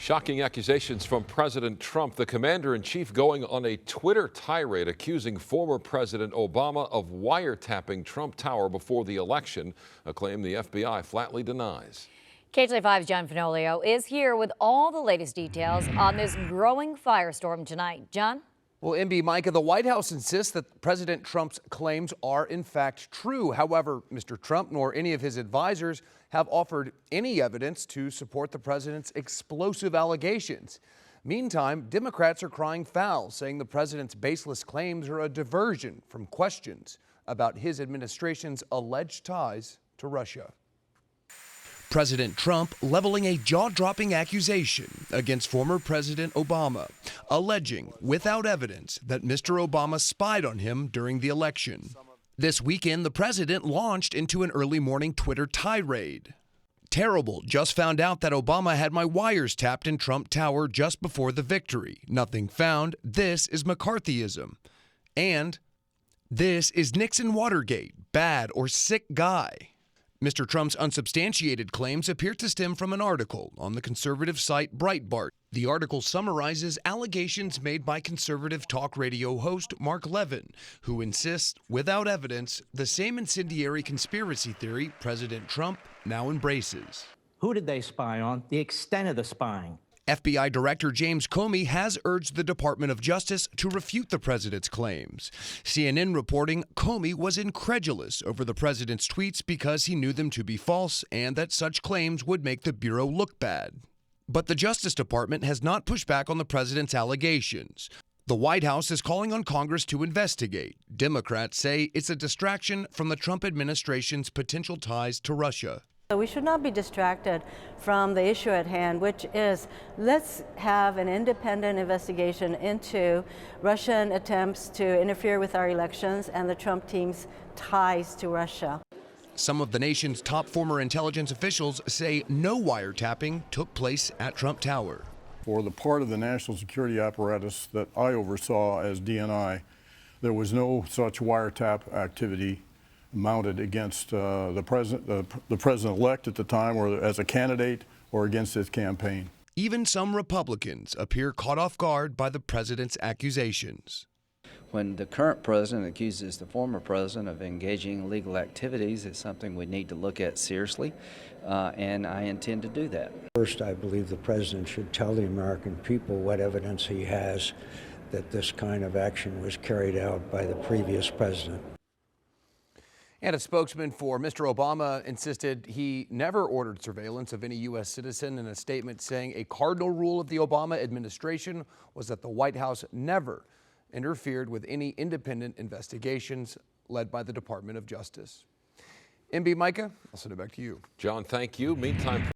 Shocking accusations from President Trump, the commander-in-chief going on a Twitter tirade accusing former President Obama of wiretapping Trump Tower before the election, a claim the FBI flatly denies. KTLA5's John Finolio is here with all the latest details on this growing firestorm tonight. John? Well, MB, Micah, the White House insists that President Trump's claims are in fact true. However, Mr. Trump nor any of his advisors have offered any evidence to support the president's explosive allegations. Meantime, Democrats are crying foul, saying the president's baseless claims are a diversion from questions about his administration's alleged ties to Russia. President Trump leveling a jaw-dropping accusation against former President Obama, alleging without evidence that Mr. Obama spied on him during the election. This weekend, the president launched into an early morning Twitter tirade. Terrible, just found out that Obama had my wires tapped in Trump Tower just before the victory. Nothing found. This is McCarthyism. And this is Nixon Watergate, bad or sick guy. Mr. Trump's unsubstantiated claims appear to stem from an article on the conservative site Breitbart. The article summarizes allegations made by conservative talk radio host Mark Levin, who insists, without evidence, the same incendiary conspiracy theory President Trump now embraces. Who did they spy on? The extent of the spying. FBI Director James Comey has urged the Department of Justice to refute the president's claims. CNN reporting Comey was incredulous over the president's tweets because he knew them to be false and that such claims would make the Bureau look bad. But the Justice Department has not pushed back on the president's allegations. The White House is calling on Congress to investigate. Democrats say it's a distraction from the Trump administration's potential ties to Russia. We should not be distracted from the issue at hand, which is let's have an independent investigation into Russian attempts to interfere with our elections and the Trump team's ties to Russia. Some of the nation's top former intelligence officials say no wiretapping took place at Trump Tower. For the part of the national security apparatus that I oversaw as DNI, there was no such wiretap activity mounted against the president-elect at the time, or as a candidate, or against his campaign. Even some Republicans appear caught off guard by the president's accusations. When the current president accuses the former president of engaging in illegal activities, it's something we need to look at seriously, and I intend to do that. First, I believe the president should tell the American people what evidence he has that this kind of action was carried out by the previous president. And a spokesman for Mr. Obama insisted he never ordered surveillance of any U.S. citizen, in a statement saying a cardinal rule of the Obama administration was that the White House never interfered with any independent investigations led by the Department of Justice. MB, Micah, I'll send it back to you. John, thank you. Meantime,